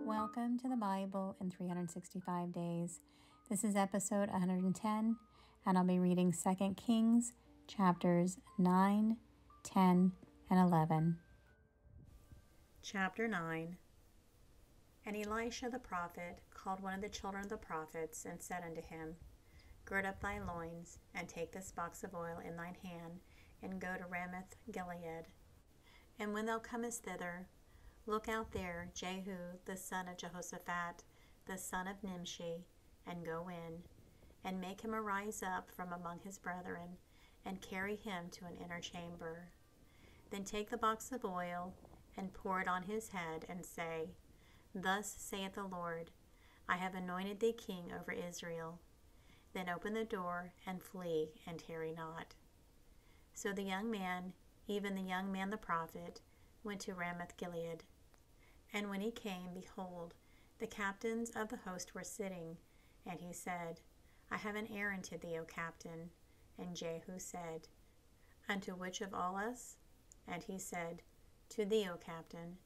Welcome to the Bible in 365 Days. This is episode 110, and I'll be reading 2 Kings chapters 9, 10, and 11. Chapter 9. And Elisha the prophet called one of the children of the prophets, and said unto him, Gird up thy loins, and take this box of oil in thine hand, and go to Ramoth Gilead. And when thou comest thither, look out there Jehu the son of Jehoshaphat, the son of Nimshi, and go in, and make him arise up from among his brethren, and carry him to an inner chamber. Then take the box of oil, and pour it on his head, and say, Thus saith the Lord, I have anointed thee king over Israel. Then open the door, and flee, and tarry not. So the young man, even the young man the prophet, went to Ramoth Gilead. And when he came, behold, the captains of the host were sitting. And he said, I have an errand to thee, O captain. And Jehu said, Unto which of all us? And he said, To thee, O captain.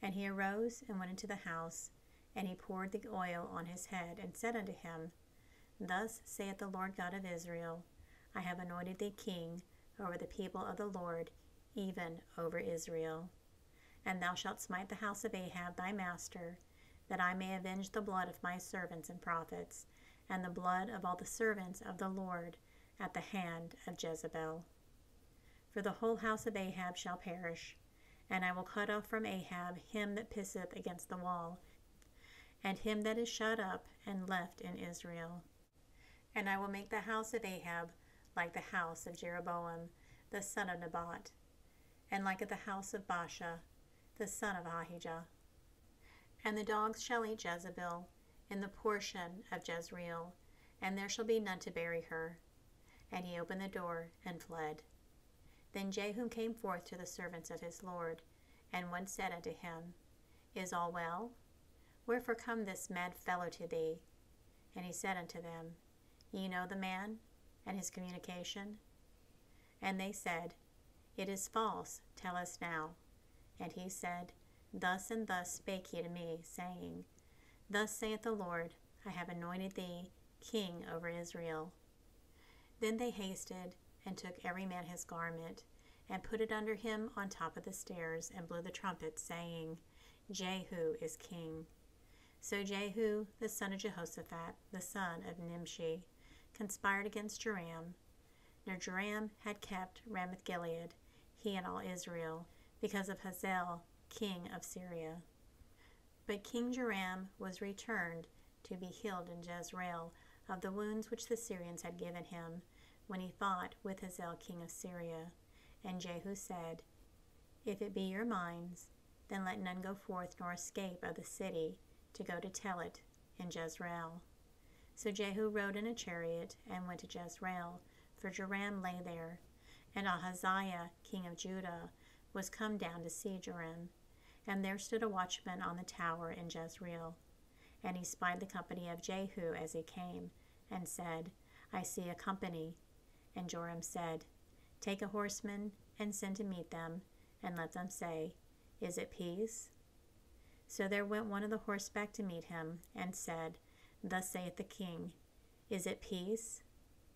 And he arose and went into the house, and he poured the oil on his head, and said unto him, Thus saith the Lord God of Israel, I have anointed thee king over the people of the Lord, even over Israel. And thou shalt smite the house of Ahab thy master, that I may avenge the blood of my servants and prophets, and the blood of all the servants of the Lord at the hand of Jezebel. For the whole house of Ahab shall perish, and I will cut off from Ahab him that pisseth against the wall, and him that is shut up and left in Israel. And I will make the house of Ahab like the house of Jeroboam the son of Nebat, and like the house of Baasha the son of Ahijah. And the dogs shall eat Jezebel in the portion of Jezreel, and there shall be none to bury her. And he opened the door and fled. Then Jehu came forth to the servants of his Lord, and one said unto him, Is all well? Wherefore come this mad fellow to thee? And he said unto them, Ye know the man, and his communication? And they said, It is false, tell us now. And he said, Thus and thus spake he to me, saying, Thus saith the Lord, I have anointed thee king over Israel. Then they hasted, and took every man his garment, and put it under him on top of the stairs, and blew the trumpet, saying, Jehu is king. So Jehu, the son of Jehoshaphat, the son of Nimshi, conspired against Joram. Now Joram had kept Ramoth Gilead, he and all Israel, because of Hazael, king of Syria. But King Joram was returned to be healed in Jezreel of the wounds which the Syrians had given him, when he fought with Hazael king of Syria. And Jehu said, If it be your minds, then let none go forth nor escape of the city to go to tell it in Jezreel. So Jehu rode in a chariot, and went to Jezreel, for Joram lay there. And Ahaziah king of Judah was come down to see Joram. And there stood a watchman on the tower in Jezreel. And he spied the company of Jehu as he came, and said, I see a company. And Joram said, Take a horseman, and send to meet them, and let them say, Is it peace? So there went one of the horseback to meet him, and said, Thus saith the king, Is it peace?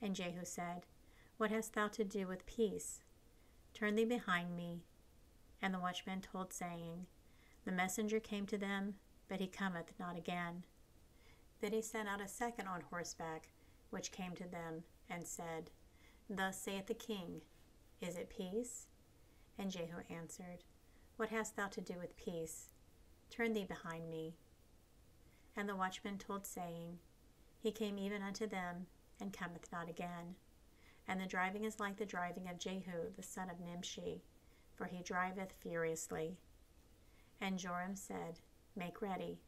And Jehu said, What hast thou to do with peace? Turn thee behind me. And the watchman told, saying, The messenger came to them, but he cometh not again. Then he sent out a second on horseback, which came to them, and said, Thus saith the king, Is it peace? And Jehu answered, What hast thou to do with peace? Turn thee behind me. And the watchman told, saying, He came even unto them, and cometh not again. And the driving is like the driving of Jehu the son of Nimshi, for he driveth furiously. And Joram said, Make ready.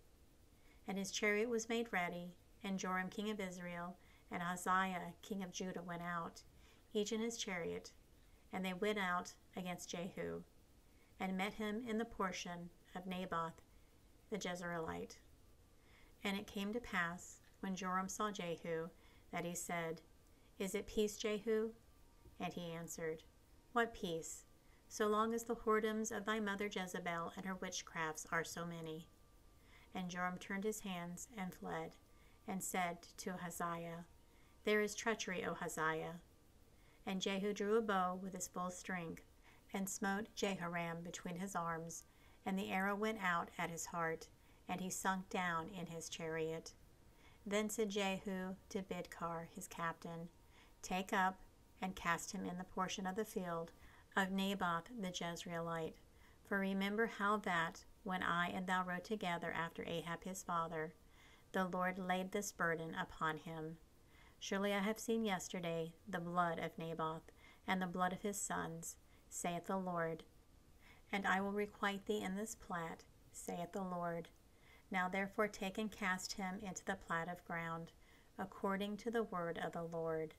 And his chariot was made ready, and Joram king of Israel, and Ahaziah king of Judah went out, each in his chariot, and they went out against Jehu, and met him in the portion of Naboth the Jezreelite. And it came to pass, when Joram saw Jehu, that he said, Is it peace, Jehu? And he answered, What peace? so long as the whoredoms of thy mother Jezebel and her witchcrafts are so many. And Joram turned his hands and fled, and said to Ahaziah, There is treachery, O Ahaziah. And Jehu drew a bow with his full strength, and smote Jehoram between his arms, and the arrow went out at his heart, and he sunk down in his chariot. Then said Jehu to Bidkar his captain, Take up, and cast him in the portion of the field of Naboth the Jezreelite. For remember how that, when I and thou rode together after Ahab his father, the Lord laid this burden upon him. Surely I have seen yesterday the blood of Naboth, and the blood of his sons, saith the Lord. And I will requite thee in this plat, saith the Lord. Now therefore take and cast him into the plat of ground, according to the word of the Lord.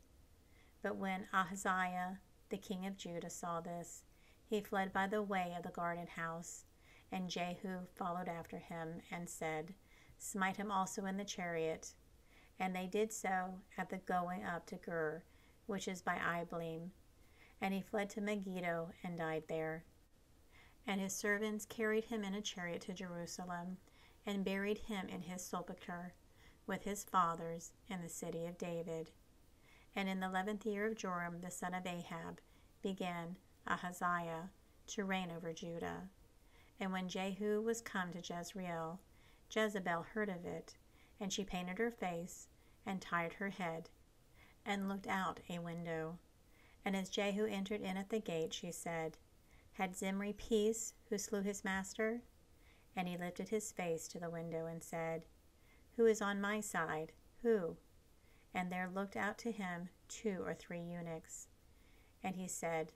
But when Ahaziah, the king of Judah, saw this, he fled by the way of the garden house. And Jehu followed after him, and said, Smite him also in the chariot. And they did so at the going up to Gur, which is by Ibleam. And he fled to Megiddo, and died there. And his servants carried him in a chariot to Jerusalem, and buried him in his sepulchre, with his fathers, in the city of David. And in the 11th year of Joram the son of Ahab began Ahaziah to reign over Judah. And when Jehu was come to Jezreel, Jezebel heard of it, and she painted her face, and tied her head, and looked out a window. And as Jehu entered in at the gate, she said, Had Zimri peace, who slew his master? And he lifted his face to the window, and said, Who is on my side? Who? And there looked out to him 2 or 3 eunuchs. And he said,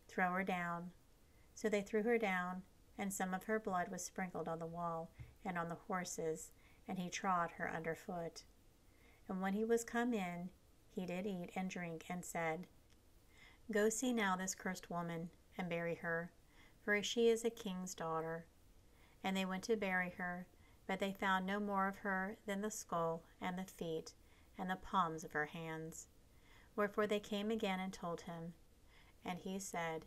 Throw her down. So they threw her down, and some of her blood was sprinkled on the wall and on the horses, and he trod her under foot. And when he was come in, he did eat and drink, and said, Go see now this cursed woman, and bury her, for she is a king's daughter. And they went to bury her, but they found no more of her than the skull, and the feet, and the palms of her hands. Wherefore they came again and told him. And he said,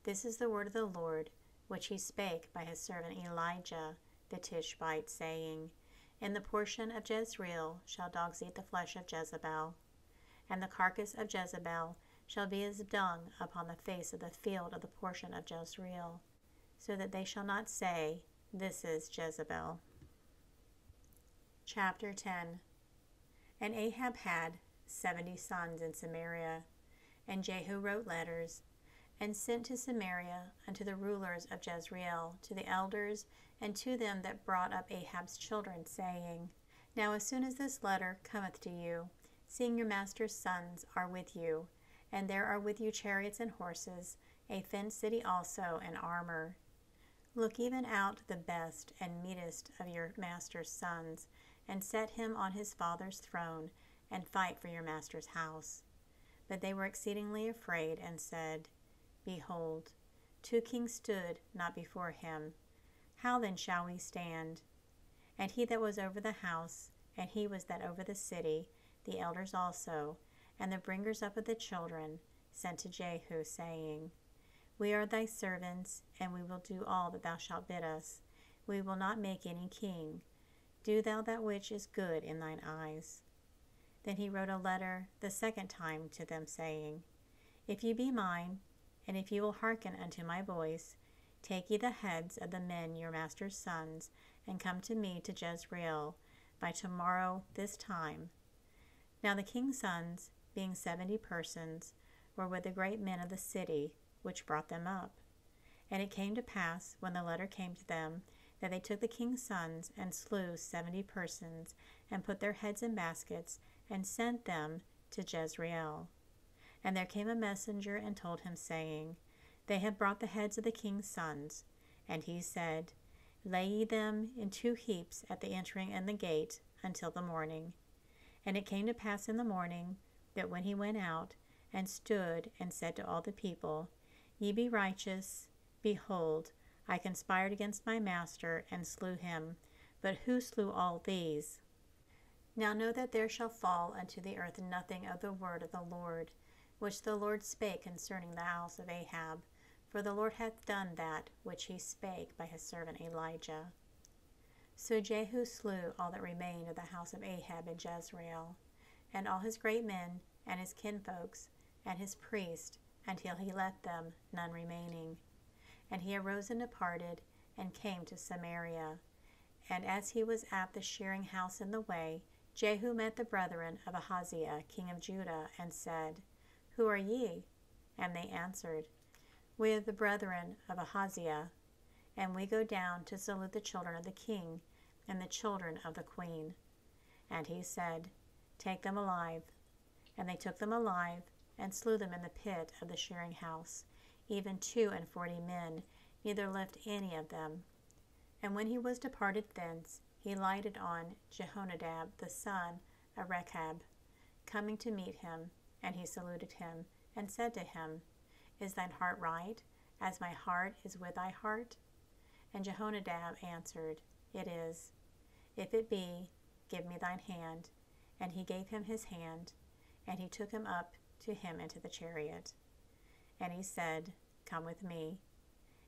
This is the word of the Lord, which he spake by his servant Elijah the Tishbite, saying, In the portion of Jezreel shall dogs eat the flesh of Jezebel, and the carcass of Jezebel shall be as dung upon the face of the field of the portion of Jezreel, so that they shall not say, This is Jezebel. Chapter 10. And Ahab had 70 sons in Samaria, and Jehu wrote letters, and sent to Samaria unto the rulers of Jezreel, to the elders, and to them that brought up Ahab's children, saying, Now as soon as this letter cometh to you, seeing your master's sons are with you, and there are with you chariots and horses, a fenced city also, and armor, look even out the best and meetest of your master's sons, and set him on his father's throne, and fight for your master's house. But they were exceedingly afraid, and said, Behold, 2 kings stood not before him. How then shall we stand? And he that was over the house, and he was that over the city, the elders also, and the bringers up of the children, sent to Jehu, saying, We are thy servants, and we will do all that thou shalt bid us. We will not make any king. Do thou that which is good in thine eyes. Then he wrote a letter the second time to them, saying, If ye be mine, and if ye will hearken unto my voice, take ye the heads of the men your master's sons, and come to me to Jezreel by tomorrow this time. Now the king's sons, being 70 persons, were with the great men of the city, which brought them up. And it came to pass, when the letter came to them, that they took the king's sons, and slew 70 persons, and put their heads in baskets, and sent them to Jezreel. And there came a messenger, and told him, saying, They have brought the heads of the king's sons. And he said, Lay ye them in 2 heaps at the entering and the gate, until the morning. And it came to pass in the morning, that when he went out, and stood, and said to all the people, Ye be righteous. Behold, I conspired against my master, and slew him. But who slew all these? Now know that there shall fall unto the earth nothing of the word of the Lord, which the Lord spake concerning the house of Ahab, for the Lord hath done that which he spake by his servant Elijah. So Jehu slew all that remained of the house of Ahab in Jezreel, and all his great men, and his kinfolks, and his priests, until he left them none remaining. And he arose and departed, and came to Samaria. And as he was at the shearing house in the way, Jehu met the brethren of Ahaziah king of Judah, and said, Who are ye? And they answered, We are the brethren of Ahaziah, and we go down to salute the children of the king and the children of the queen. And he said, Take them alive. And they took them alive, and slew them in the pit of the shearing house, even 42 men, neither left any of them. And when he was departed thence, he lighted on Jehonadab the son of Rechab, coming to meet him, and he saluted him, and said to him, Is thine heart right, as my heart is with thy heart? And Jehonadab answered, It is. If it be, give me thine hand. And he gave him his hand, and he took him up to him into the chariot. And he said, Come with me,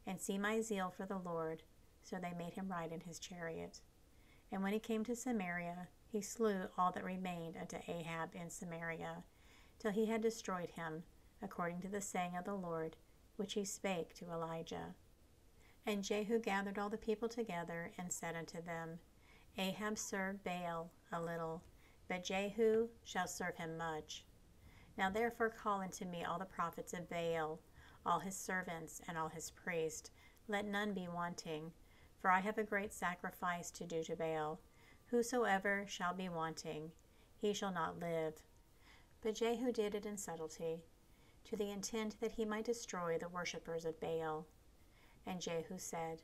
and see my zeal for the Lord. So they made him ride in his chariot. And when he came to Samaria, he slew all that remained unto Ahab in Samaria, till he had destroyed him, according to the saying of the Lord, which he spake to Elijah. And Jehu gathered all the people together, and said unto them, Ahab served Baal a little, but Jehu shall serve him much. Now therefore call unto me all the prophets of Baal, all his servants, and all his priests. Let none be wanting, for I have a great sacrifice to do to Baal. Whosoever shall be wanting, he shall not live. But Jehu did it in subtlety, to the intent that he might destroy the worshippers of Baal. And Jehu said,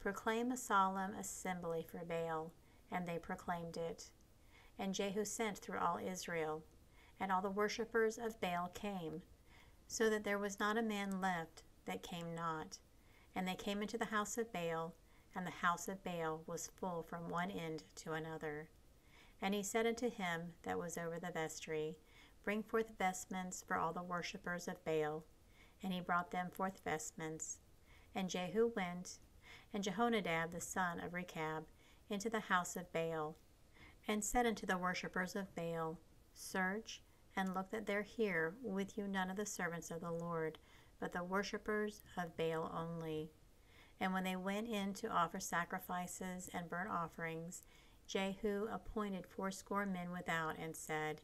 Proclaim a solemn assembly for Baal. And they proclaimed it. And Jehu sent through all Israel, and all the worshippers of Baal came, so that there was not a man left that came not. And they came into the house of Baal, and the house of Baal was full from one end to another. And he said unto him that was over the vestry, Bring forth vestments for all the worshippers of Baal. And he brought them forth vestments. And Jehu went, and Jehonadab the son of Rechab, into the house of Baal, and said unto the worshippers of Baal, Search, and look that there here with you none of the servants of the Lord, but the worshippers of Baal only. And when they went in to offer sacrifices and burnt offerings, Jehu appointed 80 men without, and said,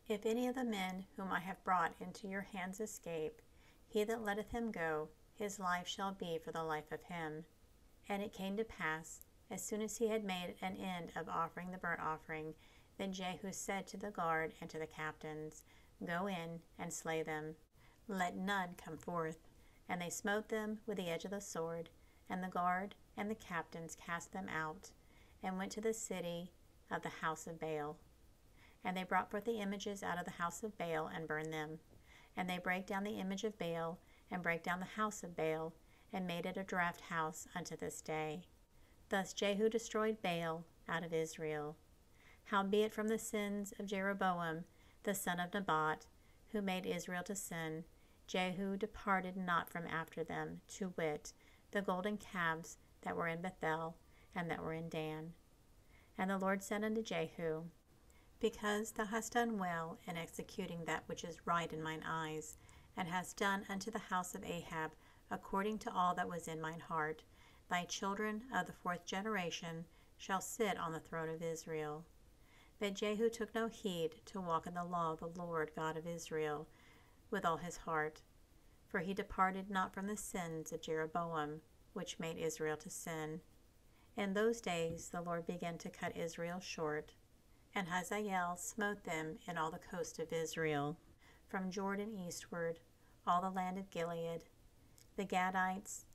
If any of the men whom I have brought into your hands escape, he that letteth him go, his life shall be for the life of him. And it came to pass, as soon as he had made an end of offering the burnt offering, then Jehu said to the guard and to the captains, Go in and slay them. Let none come forth. And they smote them with the edge of the sword, and the guard and the captains cast them out, and went to the city of the house of Baal. And they brought forth the images out of the house of Baal, and burned them. And they brake down the image of Baal, and brake down the house of Baal, and made it a draught house unto this day. Thus Jehu destroyed Baal out of Israel. Howbeit from the sins of Jeroboam, the son of Nebat, who made Israel to sin, Jehu departed not from after them, to wit, the golden calves that were in Bethel, and that were in Dan. And the Lord said unto Jehu, Because thou hast done well in executing that which is right in mine eyes, and hast done unto the house of Ahab according to all that was in mine heart, thy children of the 4th generation shall sit on the throne of Israel. But Jehu took no heed to walk in the law of the Lord God of Israel with all his heart, for he departed not from the sins of Jeroboam, which made Israel to sin. In those days the Lord began to cut Israel short, and Hazael smote them in all the coast of Israel, from Jordan eastward, all the land of Gilead, the Gadites,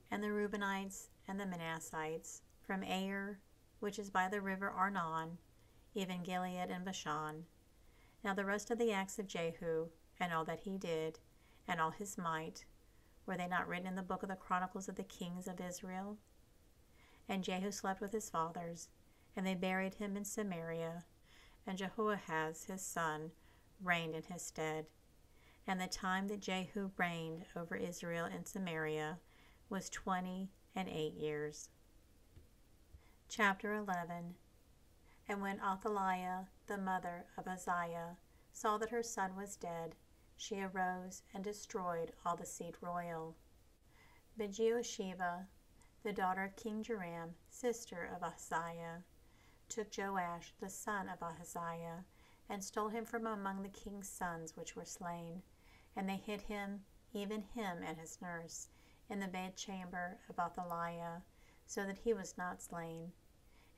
and the Reubenites, and the Manassites, from Air, which is by the river Arnon, even Gilead and Bashan. Now the rest of the acts of Jehu, and all that he did, and all his might, were they not written in the book of the Chronicles of the kings of Israel? And Jehu slept with his fathers, and they buried him in Samaria, and Jehoahaz his son reigned in his stead. And the time that Jehu reigned over Israel in Samaria was 28 years. Chapter 11. And when Athaliah, the mother of Uzziah, saw that her son was dead, she arose and destroyed all the seed royal. But Jehosheba, the daughter of King Joram, sister of Ahaziah, took Joash the son of Ahaziah, and stole him from among the king's sons which were slain. And they hid him, even him and his nurse, in the bedchamber of Athaliah, so that he was not slain.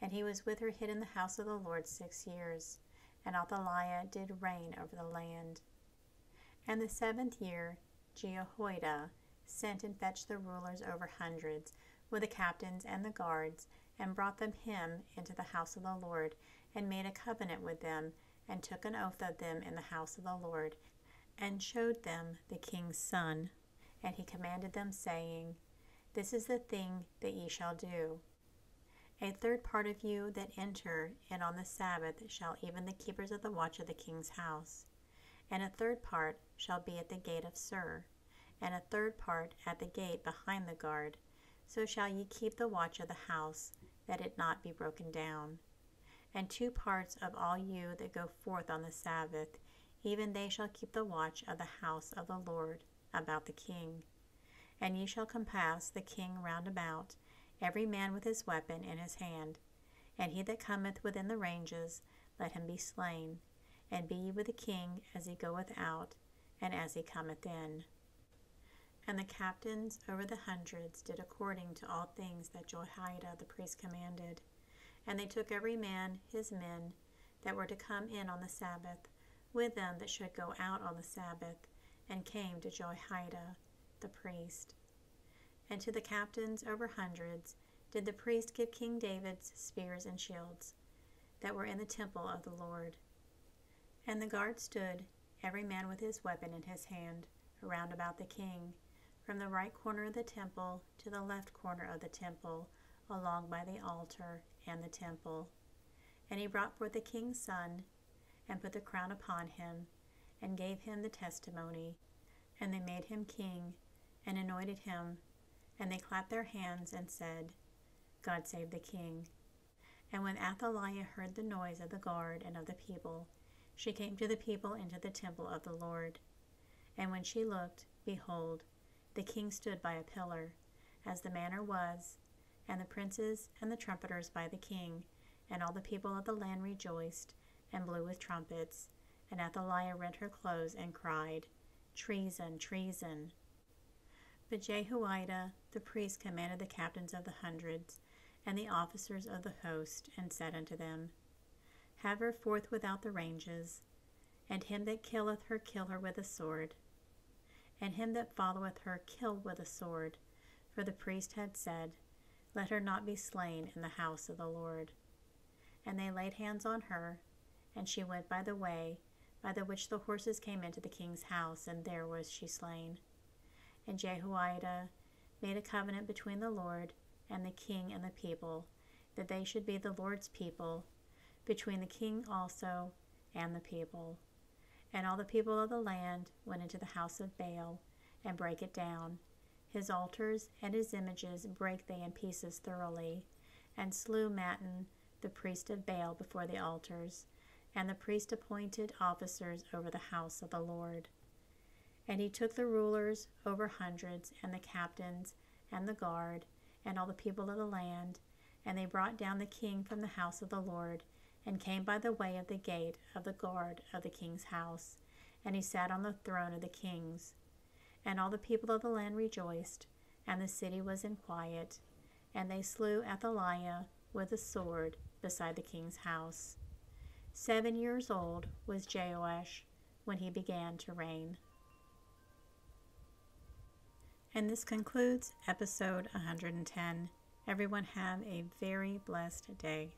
And he was with her hid in the house of the Lord 6 years. And Athaliah did reign over the land. And the 7th year Jehoiada sent and fetched the rulers over hundreds, with the captains and the guards, and brought them him into the house of the Lord, and made a covenant with them, and took an oath of them in the house of the Lord, and showed them the king's son. And he commanded them, saying, This is the thing that ye shall do. A third part of you that enter in on the Sabbath shall even the keepers of the watch of the king's house. And a third part shall be at the gate of Sur, and a third part at the gate behind the guard. So shall ye keep the watch of the house, that it not be broken down. And 2 parts of all you that go forth on the Sabbath, even they shall keep the watch of the house of the Lord about the king. And ye shall compass the king round about, every man with his weapon in his hand. And he that cometh within the ranges, let him be slain. And be ye with the king as he goeth out, and as he cometh in. And the captains over the hundreds did according to all things that Jehoiada the priest commanded. And they took every man his men that were to come in on the Sabbath, with them that should go out on the Sabbath, and came to Jehoiada the priest. And to the captains over hundreds did the priest give King David's spears and shields, that were in the temple of the Lord. And the guard stood, every man with his weapon in his hand, around about the king, from the right corner of the temple to the left corner of the temple, along by the altar and the temple. And he brought forth the king's son, and put the crown upon him, and gave him the testimony. And they made him king, and anointed him. And they clapped their hands, and said, God save the king. And when Athaliah heard the noise of the guard and of the people, she came to the people into the temple of the Lord. And when she looked, behold, the king stood by a pillar, as the manner was, and the princes and the trumpeters by the king, and all the people of the land rejoiced, and blew with trumpets. And Athaliah rent her clothes, and cried, Treason, treason. But Jehoiada the priest commanded the captains of the hundreds, and the officers of the host, and said unto them, Have her forth without the ranges, and him that killeth her kill her with a sword, and him that followeth her kill with a sword. For the priest had said, Let her not be slain in the house of the Lord. And they laid hands on her, and she went by the way by the which the horses came into the king's house, and there was she slain. And Jehoiada made a covenant between the Lord and the king and the people, that they should be the Lord's people, between the king also and the people. And all the people of the land went into the house of Baal, and brake it down. His altars and his images brake they in pieces thoroughly, and slew Mattan the priest of Baal before the altars. And the priest appointed officers over the house of the Lord. And he took the rulers over hundreds, and the captains, and the guard, and all the people of the land, and they brought down the king from the house of the Lord, and came by the way of the gate of the guard of the king's house, and he sat on the throne of the kings. And all the people of the land rejoiced, and the city was in quiet, and they slew Athaliah with a sword beside the king's house. 7 years old was Joash when he began to reign. And this concludes episode 110. Everyone have a very blessed day.